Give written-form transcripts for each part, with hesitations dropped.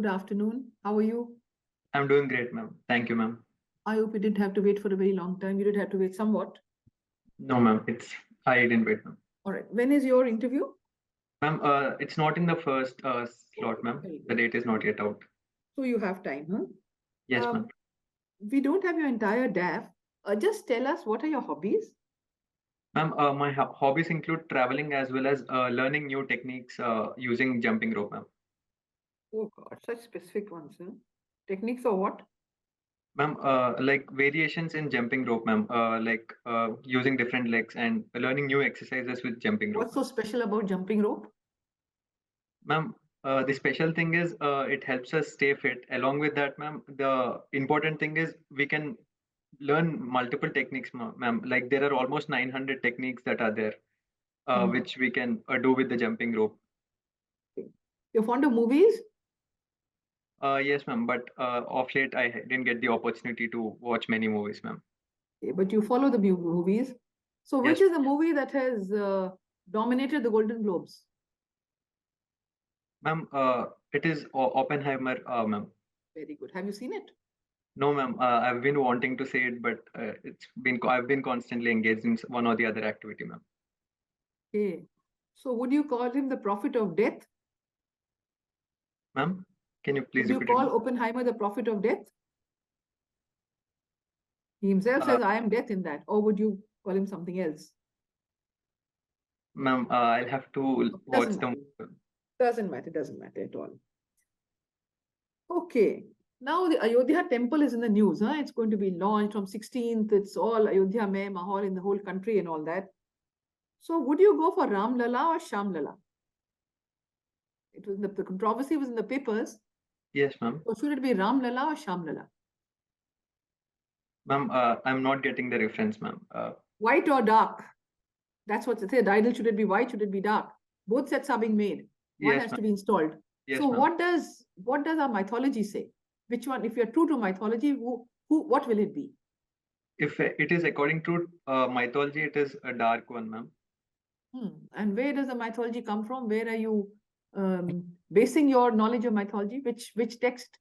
Good afternoon. How are you? I'm doing great, ma'am. Thank you, ma'am. I hope you didn't have to wait for a very long time. You did have to wait somewhat. No, ma'am. I didn't wait, ma'am. All right. When is your interview? Ma'am, it's not in the first slot, Okay, ma'am. very The good. date is not yet out. So you have time, huh? Yes, ma'am. We don't have your entire DAF. Just tell us, what are your hobbies? Ma'am, my hobbies include traveling as well as learning new techniques using jumping rope, ma'am. Oh God, such specific ones, huh? Techniques or what? Ma'am, like variations in jumping rope, ma'am. Like using different legs and learning new exercises with jumping rope. What's so special about jumping rope? Ma'am, the special thing is it helps us stay fit. Along with that, ma'am, the important thing is we can learn multiple techniques, ma'am. Like there are almost 900 techniques that are there, which we can do with the jumping rope. You're fond of movies? Yes, ma'am. But of late, I didn't get the opportunity to watch many movies, ma'am. Okay, but you follow the movies. So which Yes. is the movie that has dominated the Golden Globes? Ma'am, it is Oppenheimer, ma'am. Very good. Have you seen it? No, ma'am. I've been wanting to say it, but I've been constantly engaged in one or the other activity, ma'am. Okay. So would you call him the prophet of death? Ma'am, can you please Would you repeat call it? Oppenheimer the prophet of death? He himself says, I am death in that. Or would you call him something else? Ma'am, I'll have to watch Doesn't the matter. Doesn't matter at all. Okay. Now the Ayodhya temple is in the news. Huh? It's going to be launched from 16th. It's all Ayodhya mein Mahal in the whole country and all that. So would you go for Ram Lala or Sham Lala? It was the controversy was in the papers. Yes, ma'am. So should it be Ram Lala or Sham Lala? Ma'am, I'm not getting the reference, ma'am. White or dark? That's what it said. Idol, should it be white? Should it be dark? Both sets are being made. One Yes, has ma'am. to be installed. Yes, so ma'am. what does our mythology say? Which one, if you're true to mythology, what will it be? If it is according to mythology, it is a dark one, ma'am. And where does the mythology come from? Where are you basing your knowledge of mythology? Which text?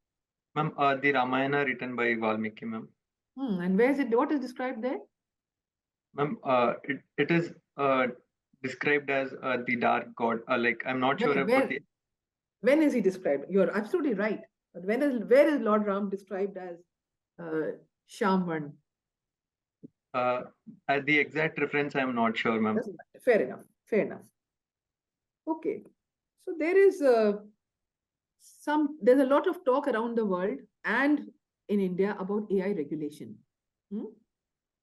Ma'am, the Ramayana written by Valmiki, ma'am. And where is it? What is described there? Ma'am, it is described as the dark god. Like I'm not sure about the. When is he described? You're absolutely right. But where is Lord Ram described as Shamvan? At the exact reference, I'm not sure, ma'am. Fair enough. Fair enough. Okay. So there is there's a lot of talk around the world and in India about AI regulation.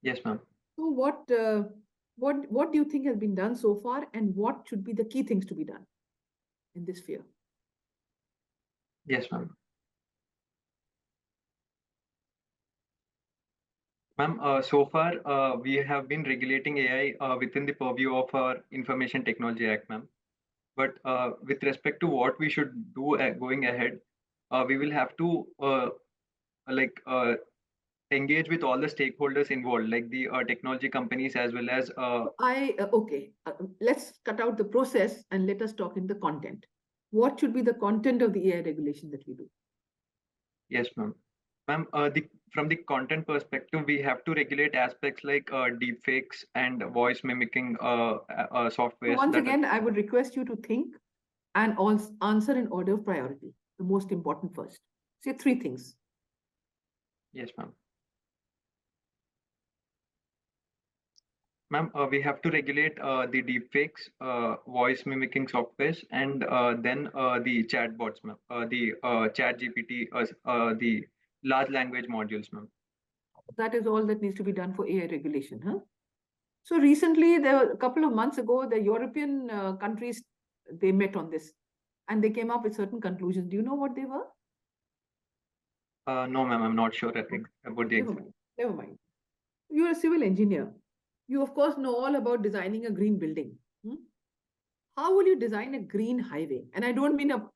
Yes, ma'am. So what do you think has been done so far, and what should be the key things to be done in this sphere? Yes, ma'am. Ma'am, so far we have been regulating AI within the purview of our Information Technology Act, ma'am. But with respect to what we should do going ahead, we will have to like engage with all the stakeholders involved, like the technology companies as well as. Okay. Let's cut out the process and let us talk in the content. What should be the content of the AI regulation that we do? Yes, ma'am. Ma'am, from the content perspective, we have to regulate aspects like deepfakes and voice mimicking software. So once again, I would request you to think and answer in order of priority. The most important first. Say three things. Yes, ma'am. Ma'am, we have to regulate the deepfakes, voice mimicking softwares, and then the chatbots, ma'am. The chat GPT, the large language modules, ma'am. That is all that needs to be done for AI regulation, huh? So recently, a couple of months ago, the European countries, they met on this and they came up with certain conclusions. Do you know what they were? No, ma'am, I'm not sure about the exact. Never mind. You're a civil engineer. You, of course, know all about designing a green building. How will you design a green highway? And I don't mean a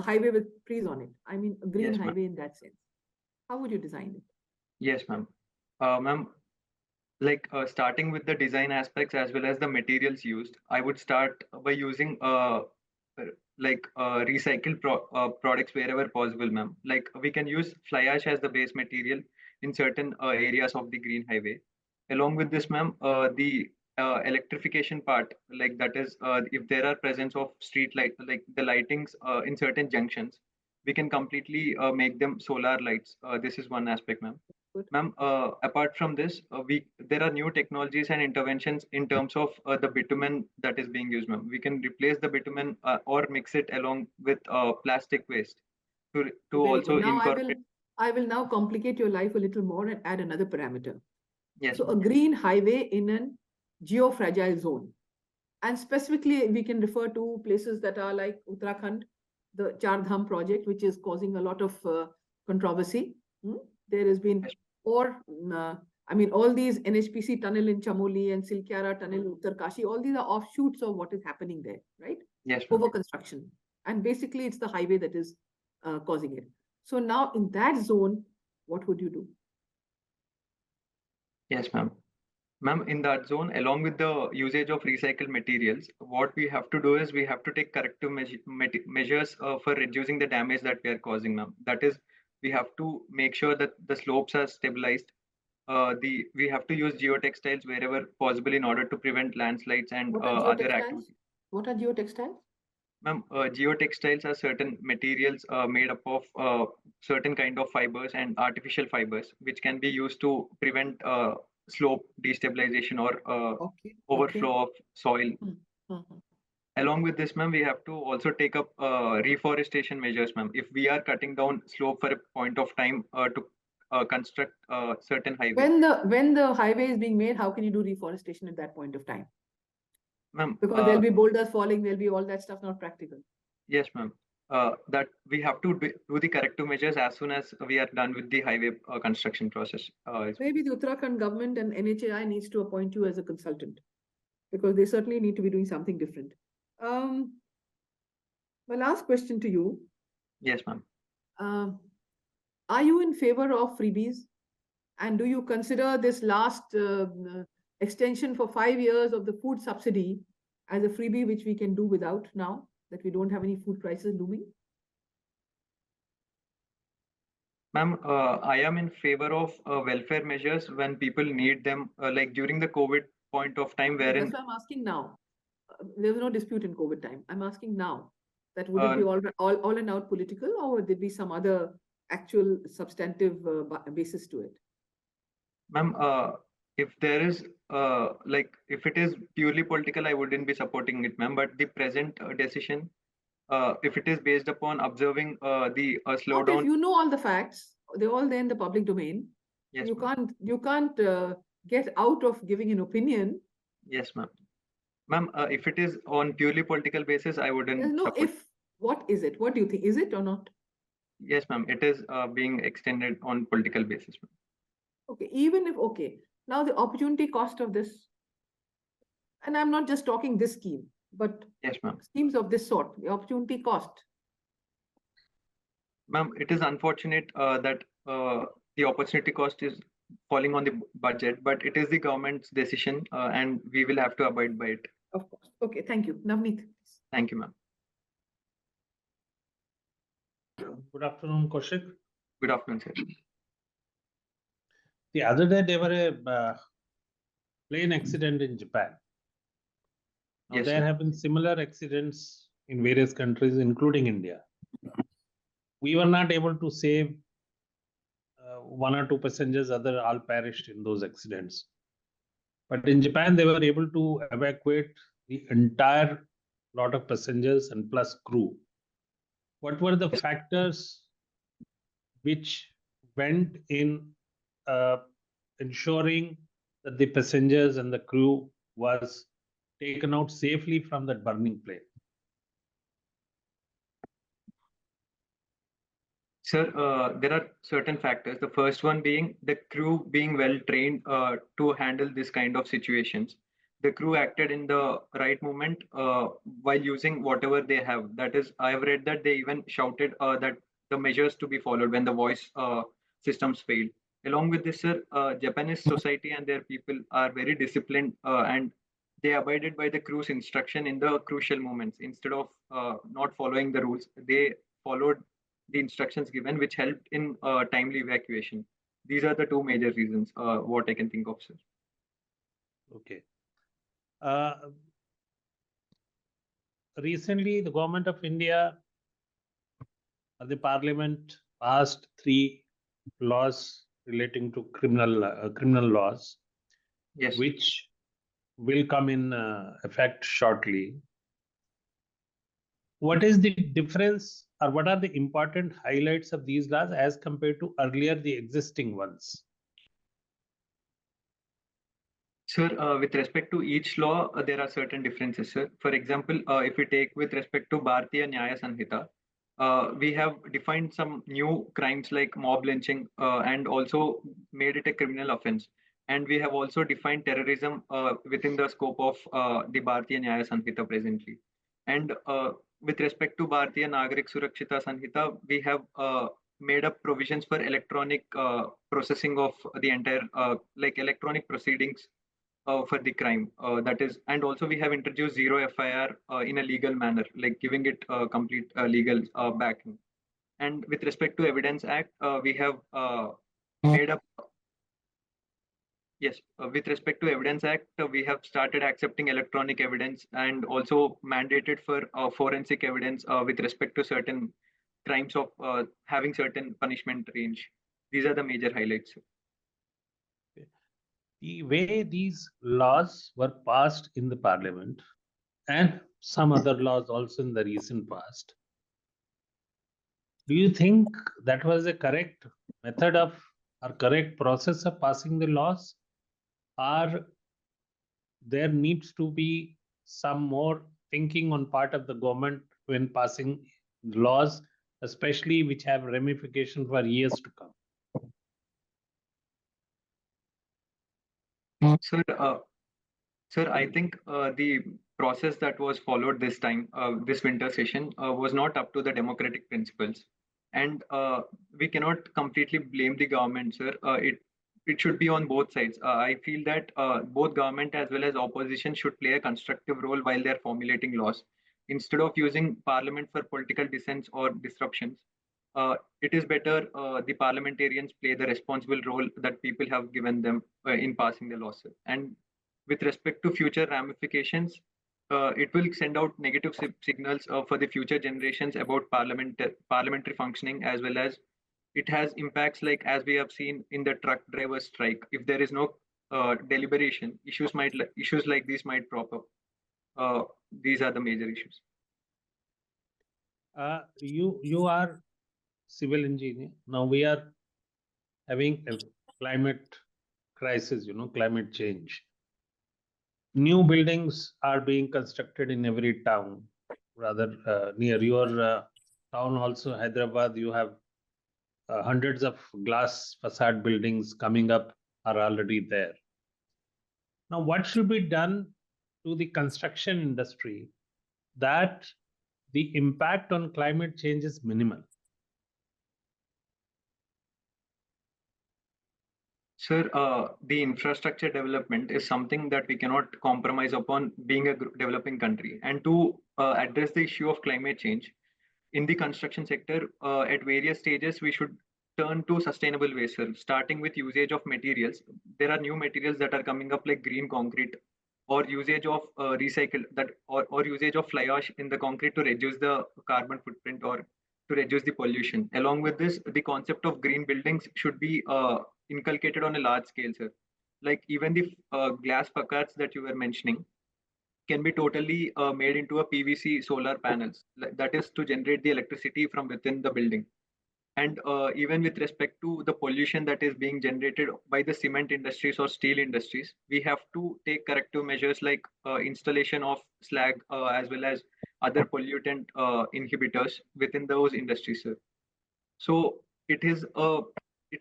highway with trees on it. I mean a green highway in that sense. How would you design it? Yes, ma'am. Ma'am, like starting with the design aspects as well as the materials used, I would start by using recycled products wherever possible, ma'am. Like we can use fly ash as the base material in certain areas of the green highway. Along with this, ma'am, the electrification part, like that is, if there are presence of street light, like the lightings in certain junctions, we can completely make them solar lights. This is one aspect, ma'am. Good. Ma'am, apart from this, there are new technologies and interventions in terms of the bitumen that is being used, ma'am. We can replace the bitumen or mix it along with plastic waste to Very also good. Now incorporate. I will now complicate your life a little more and add another parameter. Yes, So a ma'am. green highway in a geofragile zone. And specifically, we can refer to places that are like Uttarakhand, the Char Dham project, which is causing a lot of controversy. There has been, Yes, or I mean, all these NHPC tunnel in Chamoli and Silkyara tunnel in Uttarkashi, all these are offshoots of what is happening there, right? yes, ma'am. Over construction. And basically, it's the highway that is causing it. So now in that zone, what would you do? Yes, ma'am. Ma'am, in that zone, along with the usage of recycled materials, what we have to do is we have to take corrective measures for reducing the damage that we are causing, ma'am. That is, we have to make sure that the slopes are stabilized. We have to use geotextiles wherever possible in order to prevent landslides and What are other geotextiles? activities. What are geotextiles? Ma'am, geotextiles are certain materials made up of certain kind of fibers and artificial fibers, which can be used to prevent slope destabilization or Okay. overflow of soil. Mm-hmm. Along with this, ma'am, we have to also take up reforestation measures, ma'am. If we are cutting down slope for a point of time to construct certain highway, When the highway is being made, how can you do reforestation at that point of time? ma'am, Because there'll be boulders falling, there'll be all that stuff not practical. yes, ma'am. That we have to do the corrective measures as soon as we are done with the highway construction process. Maybe the Uttarakhand government and NHAI needs to appoint you as a consultant because they certainly need to be doing something different. My last question to you. Yes, ma'am. Are you in favor of freebies? And do you consider this last extension for 5 years of the food subsidy as a freebie, which we can do without now that we don't have any food prices looming? Ma'am, I am in favor of welfare measures when people need them, like during the COVID point of time, wherein That's why I'm asking now. There was no dispute in COVID time. I'm asking now that would it be all and out political, or would there be some other actual substantive basis to it? ma'am, if there is if it is purely political, I wouldn't be supporting it, ma'am. But the present decision, if it is based upon observing the Not if slowdown, you know all the facts, they're all there in the public domain. yes, You ma'am. can't get out of giving an opinion. Yes, ma'am. Ma'am, if it is on purely political basis, I There's wouldn't no support. if. What is it? What do you think? Is it or not? Yes, ma'am. It is being extended on political basis, ma'am. Okay, even if okay. Now the opportunity cost of this, and I'm not just talking this scheme, but Yes, ma'am. schemes of this sort, the opportunity cost. Ma'am, it is unfortunate that the opportunity cost is falling on the budget, but it is the government's decision, and we will have to abide by it. Of course. Okay, thank you. Navneet, please. Thank you, ma'am. Good afternoon, Kaushik. Good afternoon, sir. The other day, there were a plane accident in Japan. Now, Yes, there sir. have been similar accidents in various countries, including India. We were not able to save one or two passengers, other all perished in those accidents. But in Japan, they were able to evacuate the entire lot of passengers and plus crew. What were the factors which went in ensuring that the passengers and the crew was taken out safely from that burning plane? Sir, there are certain factors. The first one being the crew being well trained to handle this kind of situations. The crew acted in the right moment while using whatever they have. That is, I have read that they even shouted that the measures to be followed when the voice systems failed. Along with this, sir, Japanese society and their people are very disciplined and they abided by the crew's instruction in the crucial moments. Instead of not following the rules, they followed the instructions given, which helped in timely evacuation. These are the two major reasons what I can think of, sir. Okay. Recently, the government of India, the parliament passed 3 laws relating to criminal laws, Yes. which will come in effect shortly. What is the difference, or what are the important highlights of these laws as compared to earlier the existing ones? Sir, with respect to each law, there are certain differences, sir. For example, if we take with respect to Bharatiya Nyaya Sanhita, we have defined some new crimes like mob lynching and also made it a criminal offense. And we have also defined terrorism within the scope of the Bharatiya Nyaya Sanhita presently. And with respect to Bharatiya Nagarik Surakshita Sanhita, we have made up provisions for electronic processing of the entire, like electronic proceedings for the crime. That is, and also we have introduced zero FIR in a legal manner, like giving it complete legal backing. And with respect to Evidence Act, we have made up. Yes, with respect to Evidence Act, we have started accepting electronic evidence and also mandated for forensic evidence with respect to certain crimes of having certain punishment range. These are the major highlights. The way these laws were passed in the parliament and some other laws also in the recent past, do you think that was a correct method of or correct process of passing the laws, or there needs to be some more thinking on part of the government when passing laws, especially which have ramifications for years to come? Sir, I think the process that was followed this time, this winter session, was not up to the democratic principles, and we cannot completely blame the government, sir. It should be on both sides. I feel that both government as well as opposition should play a constructive role while they are formulating laws, instead of using parliament for political dissents or disruptions. It is better the parliamentarians play the responsible role that people have given them in passing the laws, sir. And with respect to future ramifications, it will send out negative signals for the future generations about parliamentary functioning, as well as it has impacts like as we have seen in the truck driver strike. If there is no deliberation, issues like these might crop up. These are the major issues. You are civil engineer. Now we are having a climate crisis, climate change. New buildings are being constructed in every town. Rather, near your town also, Hyderabad, you have hundreds of glass facade buildings coming up are already there. Now, what should be done to the construction industry that the impact on climate change is minimal? Sir, the infrastructure development is something that we cannot compromise upon being a developing country. And to address the issue of climate change in the construction sector, at various stages, we should turn to sustainable ways, sir, starting with usage of materials. There are new materials that are coming up like green concrete or usage of recycled or usage of fly ash in the concrete to reduce the carbon footprint or to reduce the pollution. Along with this, the concept of green buildings should be inculcated on a large scale, sir. Like even the glass facades that you were mentioning can be totally made into a PVC solar panels. That is to generate the electricity from within the building. And even with respect to the pollution that is being generated by the cement industries or steel industries, we have to take corrective measures like installation of slag as well as other pollutant inhibitors within those industries, sir. So it is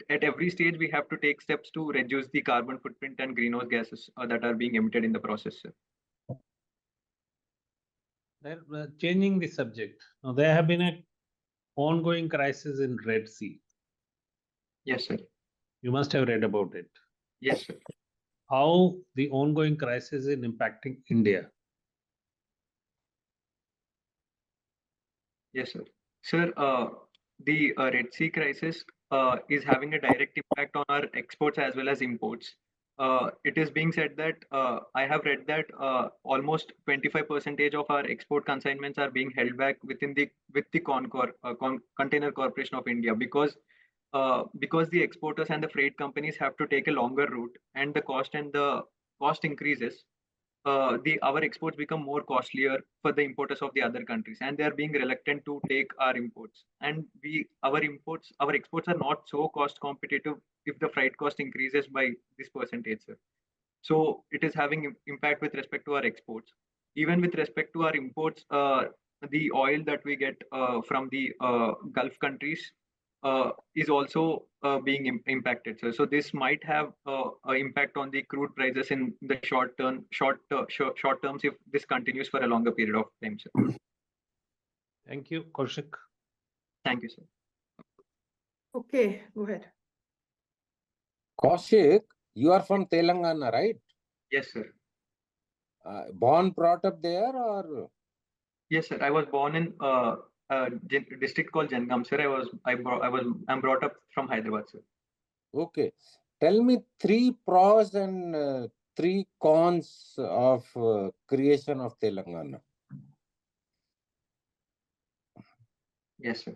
at every stage we have to take steps to reduce the carbon footprint and greenhouse gases that are being emitted in the process, sir. They're changing the subject. Now, there have been an ongoing crisis in Red Sea. Yes, sir. You must have read about it. Yes, sir. how the ongoing crisis is impacting India. Yes, sir. Sir, the Red Sea crisis is having a direct impact on our exports as well as imports. It is being said that I have read that almost 25% of our export consignments are being held back within the with the Container Corporation of India because the exporters and the freight companies have to take a longer route and the cost increases. Our exports become more costlier for the importers of the other countries, and they are being reluctant to take our imports. And our exports are not so cost competitive if the freight cost increases by this percentage, sir. So it is having impact with respect to our exports. Even with respect to our imports, the oil that we get from the Gulf countries is also being impacted. So this might have an impact on the crude prices in the short terms if this continues for a longer period of time, sir. Thank you, Kaushik. Thank you, sir. Okay, go ahead. Kaushik, you are from Telangana, right? Yes, sir. Born, brought up there, or? Yes, sir. I was born in a district called Jangam, sir. I'm brought up from Hyderabad, sir. Okay. Tell me 3 pros and 3 cons of creation of Telangana. Yes, sir.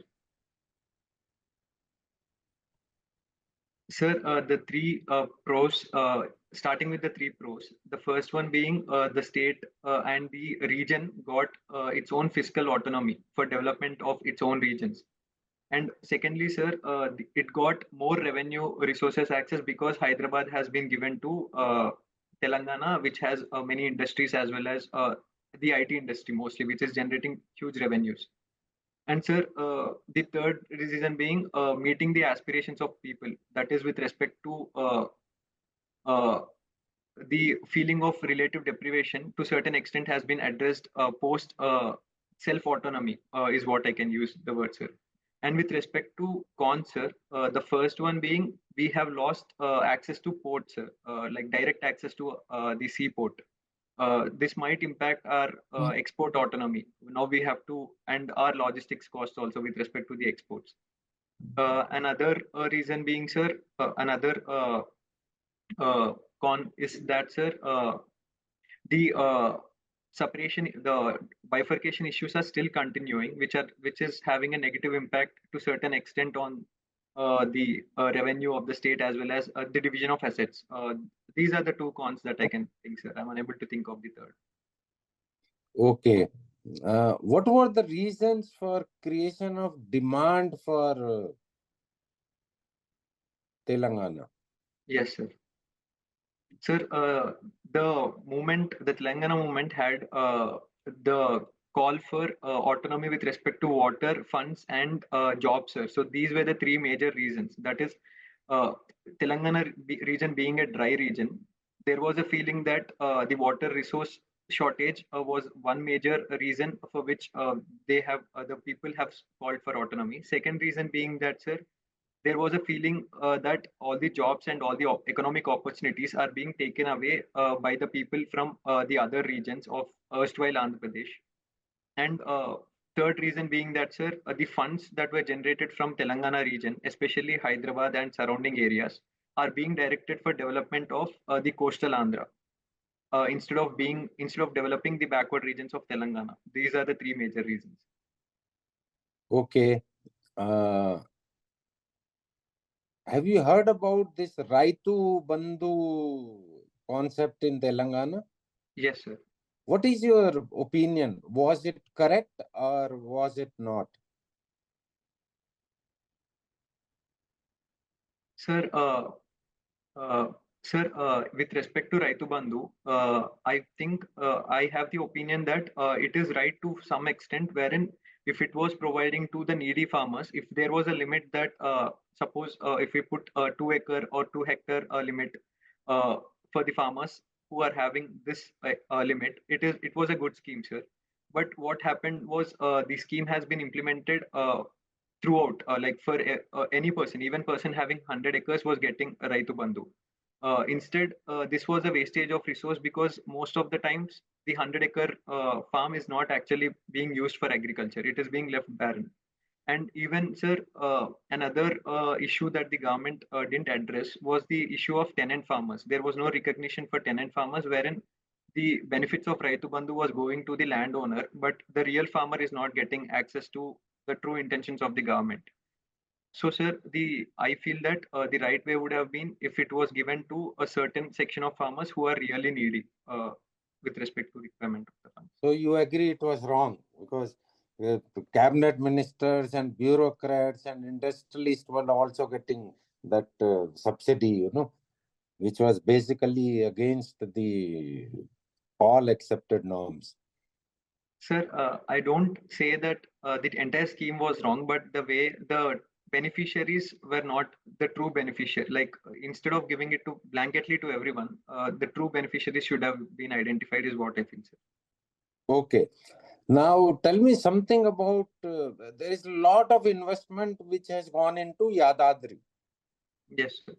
Sir, the three pros, starting with the 3 pros. The first one being the state and the region got its own fiscal autonomy for development of its own regions. And secondly, sir, it got more revenue resources access because Hyderabad has been given to Telangana, which has many industries as well as the IT industry mostly, which is generating huge revenues. And sir, the third reason being meeting the aspirations of people. That is with respect to uh, the feeling of relative deprivation to certain extent has been addressed post self autonomy is what I can use the word, sir. And with respect to cons, sir, the first one being we have lost access to ports, sir, like direct access to the seaport. This might impact our export autonomy. Now we have to, and our logistics costs also with respect to the exports. Another reason being, sir, another con is that, sir, the the bifurcation issues are still continuing, which is having a negative impact to certain extent on the revenue of the state as well as the division of assets. These are the 2 cons that I can think, sir. I'm unable to think of the third. Okay. What were the reasons for creation of demand for Telangana? Yes, sir. Sir, the Telangana movement had the call for autonomy with respect to water, funds, and jobs, sir. So these were the 3 major reasons. That is, uh, Telangana region being a dry region, there was a feeling that the water resource shortage was one major reason for which the people have called for autonomy. Second reason being that, sir, there was a feeling that all the jobs and all the economic opportunities are being taken away by the people from the other regions of erstwhile Andhra Pradesh. And third reason being that, sir, the funds that were generated from Telangana region, especially Hyderabad and surrounding areas, are being directed for development of the coastal Andhra instead of developing the backward regions of Telangana. These are the 3 major reasons. Okay. Have you heard about this Raitu Bandhu concept in Telangana? Yes, sir. What is your opinion? Was it correct or was it not? Sir, with respect to Raitu Bandhu, I think I have the opinion that it is right to some extent, wherein if it was providing to the needy farmers, if there was a limit that suppose if we put a 2 acre or 2 hectare limit uh, for the farmers who are having this limit, it was a good scheme, sir. But what happened was the scheme has been implemented throughout, like for any person, even person having 100 acres was getting a Raitu Bandhu. Instead, this was a wastage of resource because most of the times the 100-acre farm is not actually being used for agriculture. It is being left barren. And even, sir, another issue that the government didn't address was the issue of tenant farmers. There was no recognition for tenant farmers, wherein the benefits of Raitu Bandhu was going to the landowner, but the real farmer is not getting access to the true intentions of the government. So, sir, I feel that the right way would have been if it was given to a certain section of farmers who are really needy with respect to requirement of the funds. So you agree it was wrong because cabinet ministers and bureaucrats and industrialists were also getting that subsidy, you know, which was basically against the all accepted norms. Sir, I don't say that the entire scheme was wrong, but the way the beneficiaries were not the true beneficiary. Like instead of giving it to blanketly to everyone, the true beneficiaries should have been identified, is what I feel, sir. Okay. Now tell me something about there is a lot of investment which has gone into Yadadri. Yes, sir.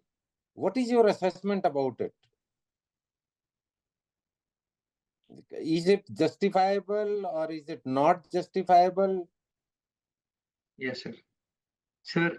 What is your assessment about it? Is it justifiable or is it not justifiable? Yes, sir. Sir,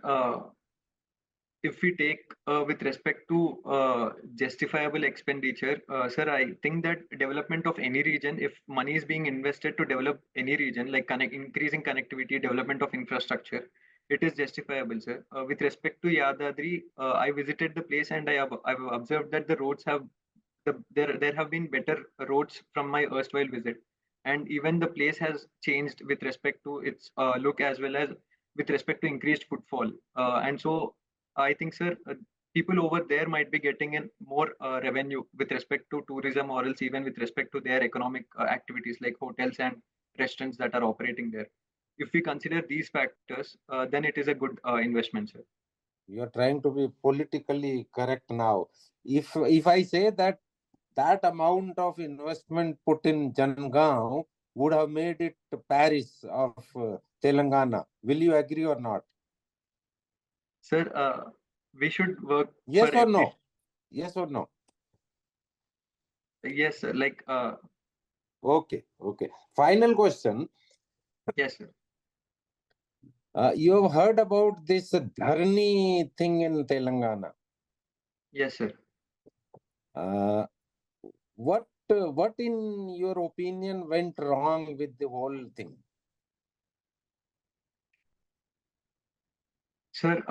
if we take with respect to justifiable expenditure, sir, I think that development of any region, if money is being invested to develop any region, like increasing connectivity, development of infrastructure, it is justifiable, sir. With respect to Yadadri, I visited the place and I've observed that the roads have there have been better roads from my erstwhile visit, and even the place has changed with respect to its look as well as with respect to increased footfall, and so I think, sir, people over there might be getting in more revenue with respect to tourism, or else even with respect to their economic activities like hotels and restaurants that are operating there. If we consider these factors, then it is a good investment, sir. You are trying to be politically correct now. If I say that that amount of investment put in Jangaon would have made it Paris of Telangana, will you agree or not? Sir, we should work Yes for or every. no? Yes or no? Yes, sir. Like, Okay. Final question. yes, sir. You have heard about this Dharni thing in Telangana. Yes, sir. What in your opinion went wrong with the whole thing? Sir,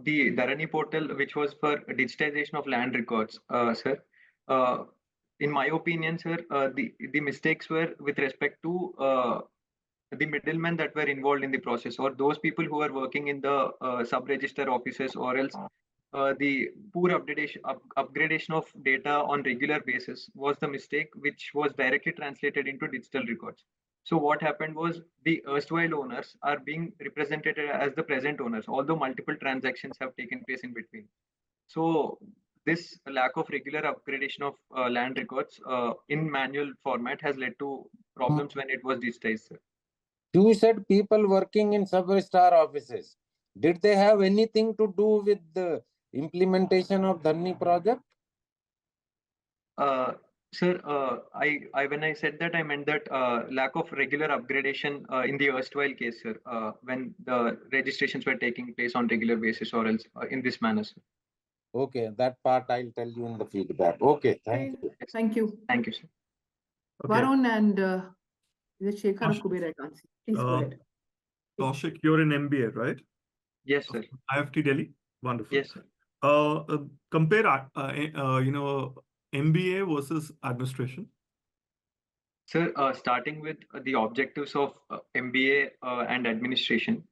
the Dharani portal, which was for digitization of land records, sir, uh, in my opinion, sir, the mistakes were with respect to the middlemen that were involved in the process, or those people who are working in the sub-register offices, or else the poor upgradation of data on regular basis was the mistake, which was directly translated into digital records. So what happened was the erstwhile owners are being represented as the present owners, although multiple transactions have taken place in between. So this lack of regular upgradation of land records in manual format has led to problems when it was digitized, sir. You said people working in sub-register offices. Did they have anything to do with the implementation of Dharni project? Sir, I when I said that, I meant that lack of regular upgradation in the erstwhile case, sir, when the registrations were taking place on regular basis, or else in this manner, sir. Okay, that part I'll tell you in the feedback. Okay, thank you. Thank you. Thank you, sir. Okay. Varun and is it Shekhar or Kaushik. Kuber? I can't see. Please go ahead. Kaushik, you're in MBA, right? Yes, sir. IFT Delhi. Wonderful. Yes, sir. Compare, MBA versus administration. Sir, starting with the objectives of MBA and administration,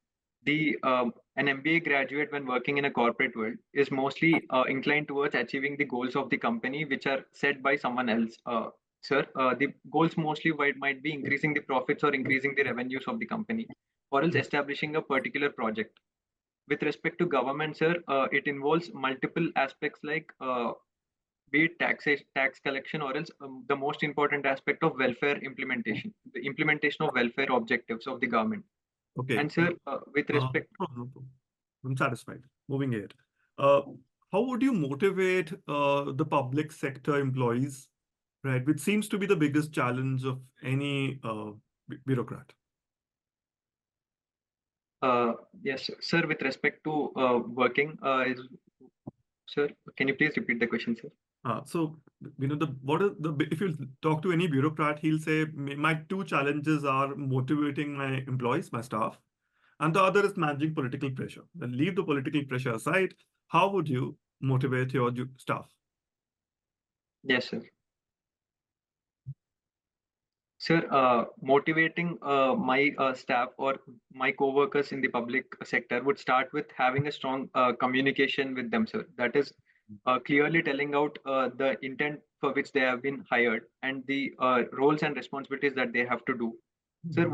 an MBA graduate when working in a corporate world is mostly inclined towards achieving the goals of the company, which are set by someone else. Sir, the goals mostly might be increasing the profits or increasing the revenues of the company, or else establishing a particular project. With respect to government, sir, it involves multiple aspects like be it tax collection, or else the most important aspect of welfare implementation, the implementation of welfare objectives of the government. Okay. And sir, with respect, no, I'm satisfied. Moving ahead. how would you motivate the public sector employees, right? Which seems to be the biggest challenge of any bureaucrat. Yes, sir. With respect to working, sir, can you please repeat the question, sir? So if you talk to any bureaucrat, he'll say my two challenges are motivating my employees, my staff, and the other is managing political pressure. Then leave the political pressure aside. How would you motivate your staff? Yes, sir. Sir, motivating my staff or my co-workers in the public sector would start with having a strong communication with them, sir. That is clearly telling out the intent for which they have been hired and the roles and responsibilities that they have to do. Sir,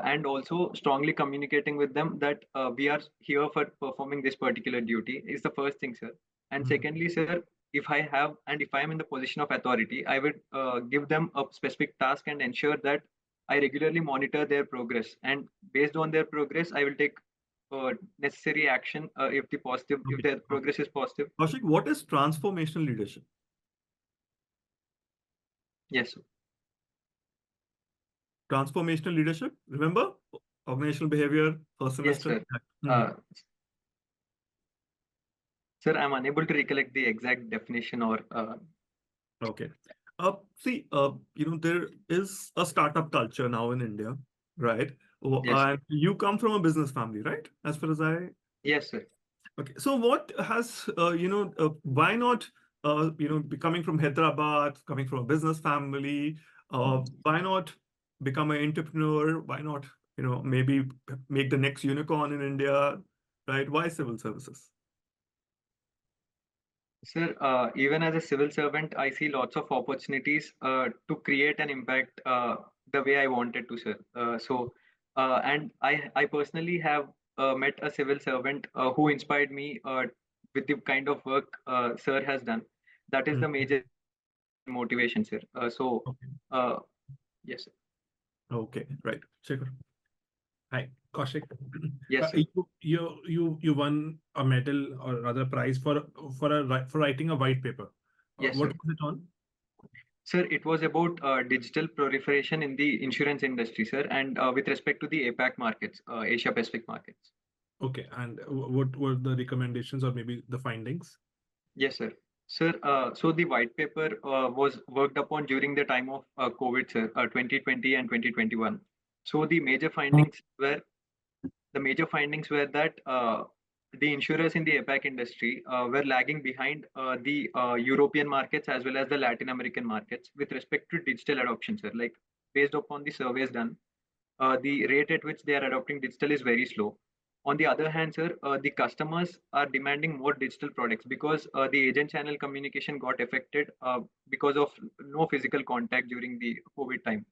and also strongly communicating with them that we are here for performing this particular duty is the first thing, sir. And secondly, sir, if I have and if I am in the position of authority, I would give them a specific task and ensure that I regularly monitor their progress. And based on their progress, I will take necessary action if their progress is positive. Kaushik, what is transformational leadership? Yes, sir. Transformational leadership, remember? Organizational behavior, first semester. Yes, sir. Sir, I'm unable to recollect the exact definition or. Okay. See, there is a startup culture now in India, right? Yes, and you come from a business family, right? As far as I. Yes, sir. Okay. So what has, why not, coming from Hyderabad, coming from a business family, why not become an entrepreneur? Why not, maybe make the next unicorn in India, right? Why civil services? Sir, even as a civil servant, I see lots of opportunities to create an impact the way I wanted to, sir. And I personally have met a civil servant who inspired me with the kind of work sir has done. That is the major motivation, sir. Yes, sir. Okay, right. Shekhar. Hi, Kaushik. Yes, sir. You won a medal or rather prize for writing a white paper. Yes, what sir. was it on? Sir, it was about digital proliferation in the insurance industry, sir, and with respect to the APAC markets, Asia Pacific markets. Okay, and what were the recommendations or maybe the findings? Yes, sir. Sir, so the white paper was worked upon during the time of COVID, sir, 2020 and 2021. So the major findings were that the insurers in the APAC industry were lagging behind the European markets as well as the Latin American markets with respect to digital adoption, sir. Like based upon the surveys done, the rate at which they are adopting digital is very slow. On the other hand, sir, the customers are demanding more digital products because the agent channel communication got affected because of no physical contact during the COVID time.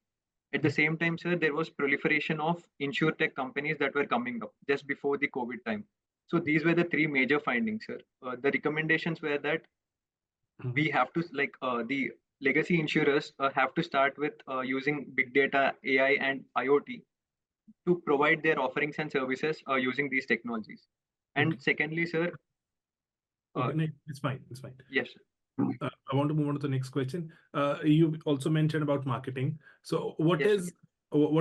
At the same time, sir, there was proliferation of insurtech companies that were coming up just before the COVID time. So these were the three major findings, sir. The recommendations were that we have to, the legacy insurers have to start with using big data, AI, and IoT to provide their offerings and services using these technologies. And secondly, sir. Okay, it's fine. It's fine. Yes, sir. I want to move on to the next question. You also mentioned about marketing. So what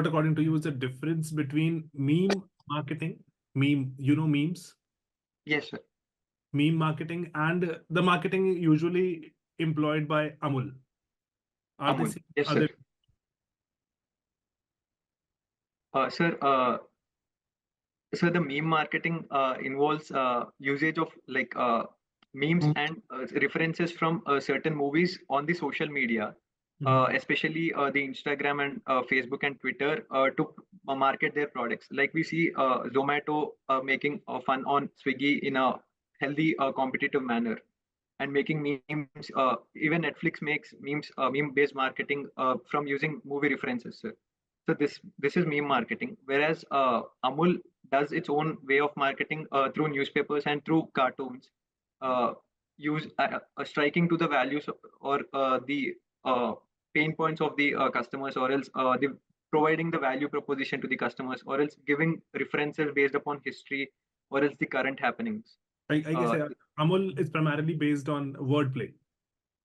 according to you is the difference between meme marketing, memes? Yes, sir. Meme marketing and the marketing usually employed by Amul. Yes, sir. Sir, the meme marketing involves usage of memes and references from certain movies on the social media, especially the Instagram and Facebook and Twitter to market their products. Like we see Zomato making fun on Swiggy in a healthy, competitive manner and making memes. Even Netflix makes memes, meme-based marketing from using movie references, sir. So this is meme marketing, whereas Amul does its own way of marketing through newspapers and through cartoons, use striking to the values or the pain points of the customers, or else providing the value proposition to the customers, or else giving references based upon history, or else the current happenings. I guess Amul is primarily based on wordplay.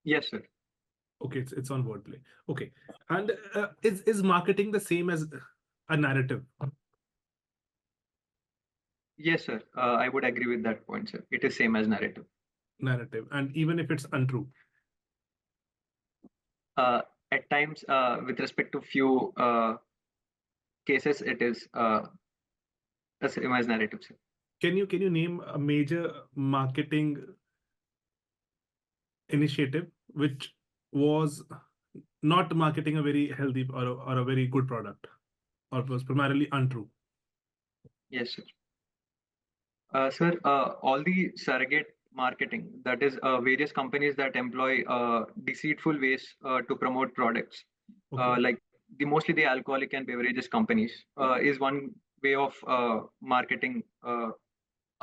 Yes, sir. Okay, it's on wordplay. Okay, and is marketing the same as a narrative? Yes, sir. I would agree with that point, sir. It is same as narrative. Narrative, and even if it's untrue. At times, with respect to few cases, it is the same as narrative, sir. Can you name a major marketing initiative which was not marketing a very healthy or a very good product, or was primarily untrue? Yes, sir. Sir, all the surrogate marketing, that is various companies that employ deceitful ways to promote products, Okay. like mostly the alcoholic and beverages companies, is one way of marketing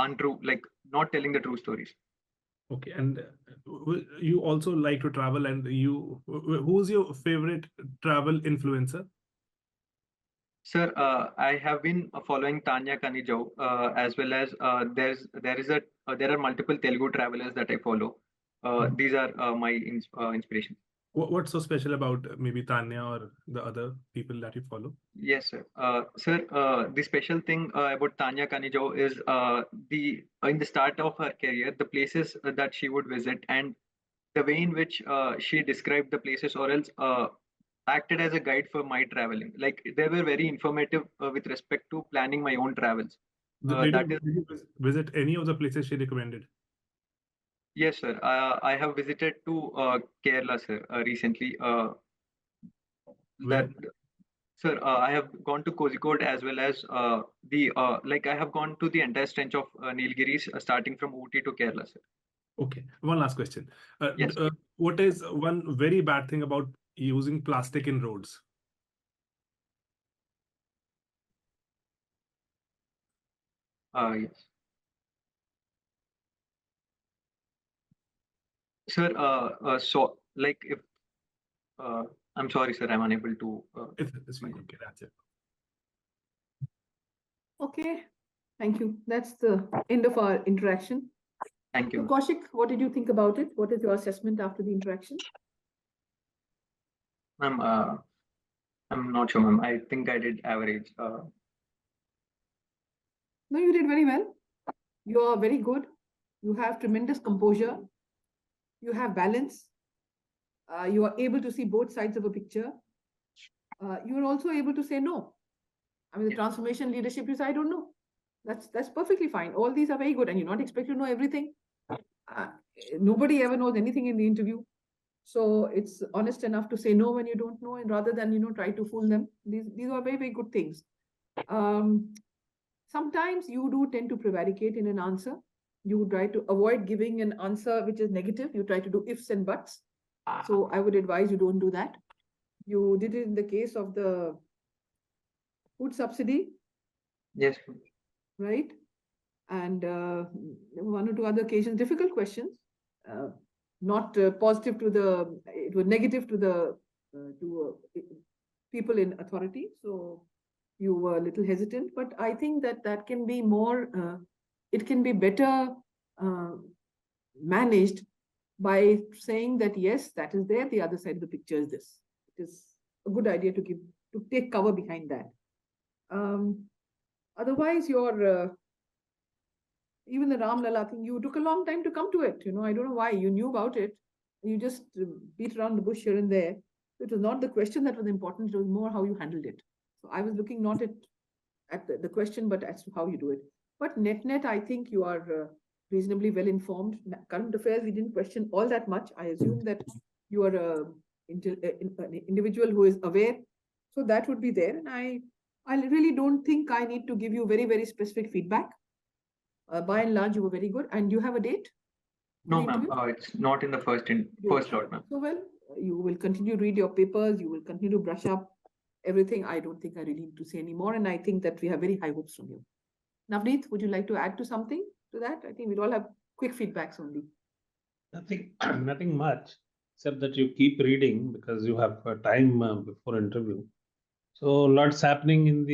untrue, like not telling the true stories. Okay, and you also like to travel, and who's your favorite travel influencer? Sir, I have been following Tanya Kanijau, as well as there are multiple Telugu travelers that I follow. These are my inspirations. What's so special about maybe Tanya or the other people that you follow? Yes, sir. Sir, the special thing about Tanya Kanijau is in the start of her career, the places that she would visit and the way in which she described the places, or else acted as a guide for my traveling. Like they were very informative with respect to planning my own travels. Did That you visit any of the places she recommended? Yes, sir. I have visited to Kerala, sir, recently. Where? Sir, I have gone to Kozhikode as well as I have gone to the entire stretch of Nilgiris, starting from Ooty to Kerala, sir. Okay, one last question. Yes. What is one very bad thing about using plastic in roads? Yes. Sir, so like if I'm sorry, sir, I'm unable to. It's fine. Okay, that's it. Okay, thank you. That's the end of our interaction. Thank So, you. Kaushik, what did you think about it? What is your assessment after the interaction? Ma'am, I'm not sure, ma'am. I think I did average. No, you did very well. You are very good. You have tremendous composure. You have balance. You are able to see both sides of a picture. You are also able to say no. I mean, the transformation leadership, you say, I don't know. That's perfectly fine. All these are very good, and you're not expected to know everything. Nobody ever knows anything in the interview. So it's honest enough to say no when you don't know, and rather than try to fool them. These are very, very good things. Sometimes you do tend to prevaricate in an answer. You try to avoid giving an answer which is negative. You try to do ifs and buts. So I would advise you don't do that. You did it in the case of the food subsidy. Yes. Right? And one or two other occasions, difficult questions, not positive to the, it was negative to the people in authority. So you were a little hesitant, but I think that can be more, it can be better managed by saying that, yes, that is there. The other side of the picture is this. It is a good idea to take cover behind that. Otherwise, your even the Ram Lala thing, you took a long time to come to it. I don't know why. You knew about it. You just beat around the bush here and there. It was not the question that was important. It was more how you handled it. So I was looking not at the question, but as to how you do it. But net, I think you are reasonably well informed. Current affairs, we didn't question all that much. I assume that you are an individual who is aware. So that would be there. And I really don't think I need to give you very, very specific feedback. By and large, you were very good. And you have a date? No, ma'am. It's not in the first lot, ma'am. So, well, you will continue to read your papers. You will continue to brush up everything. I don't think I really need to say any more. And I think that we have very high hopes from you. Navneet, would you like to add to something to that? I think we'll all have quick feedbacks only. Nothing much, except that you keep reading because you have time before interview. So lots happening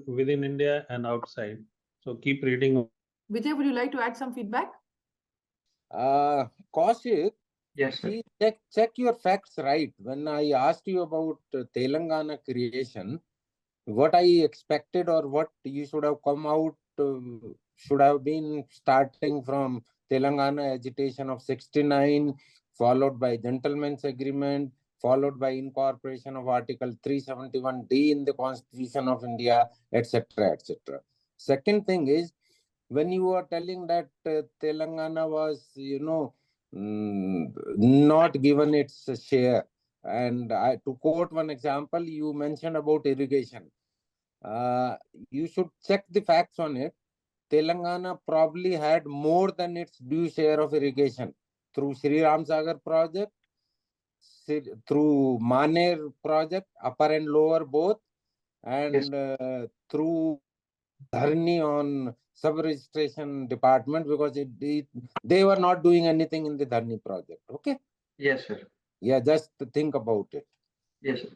within India and outside. So keep reading. Vijay, would you like to add some feedback? Kaushik, Yes, sir. see, check your facts right. When I asked you about Telangana creation, what I expected or what you should have come out should have been starting from Telangana agitation of 69, followed by gentleman's agreement, followed by incorporation of Article 371D in the Constitution of India, etc., etc. Second thing is, when you are telling that Telangana was, not given its share, and to quote one example, you mentioned about irrigation. You should check the facts on it. Telangana probably had more than its due share of irrigation through Sri Ram Sagar project, through Maner project, upper and lower both, and through Dharni on sub-registration department, because they were not doing anything in the Dharni project. Okay? Yes, sir. Yeah, just think about it. Yes, sir.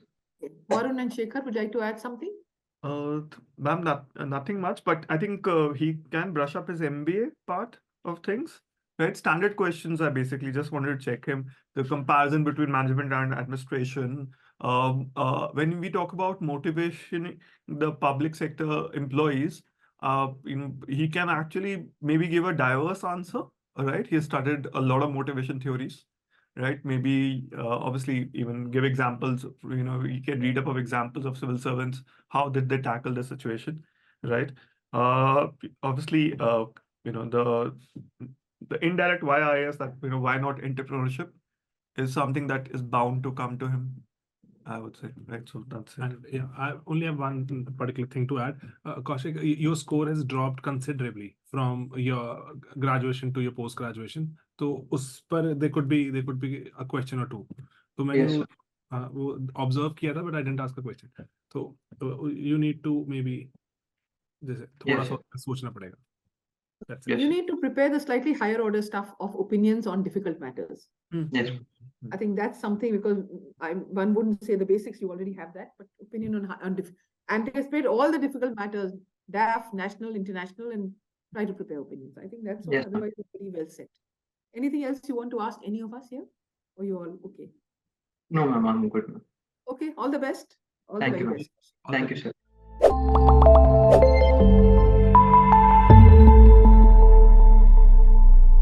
Varun and Shekhar, would you like to add something? Ma'am, nothing much, but I think he can brush up his MBA part of things. Right? Standard questions I basically just wanted to check him. The comparison between management and administration. When we talk about motivation, the public sector employees, he can actually maybe give a diverse answer. All right, he studied a lot of motivation theories. Right, maybe obviously even give examples. You can read up of examples of civil servants. How did they tackle the situation, right? Obviously, the indirect why IS, that why not entrepreneurship, is something that is bound to come to him, I would say, right? So that's it. And yeah, I only have one particular thing to add. Kaushik, your score has dropped considerably from your graduation to your post graduation. So उस पर there could be a question or two. तो मैंने Yes, वो observe किया था, but I didn't ask a question. So you need to maybe जैसे थोड़ा Yes, सा सोचना पड़ेगा. That's it. Yes, You sir. need to prepare the slightly higher order stuff of opinions on difficult matters. Yes. I think that's something, because one wouldn't say the basics, you already have that, but opinion on anticipate all the difficult matters, DAF, national, international, and try to prepare opinions. I think that's all. Yes, ma'am. Otherwise, you're pretty well set. Anything else you want to ask any of us here? Or you all okay? No, ma'am, I'm good, ma'am. Okay, all the best. All Thank the you, very ma'am. best. Thank you, sir.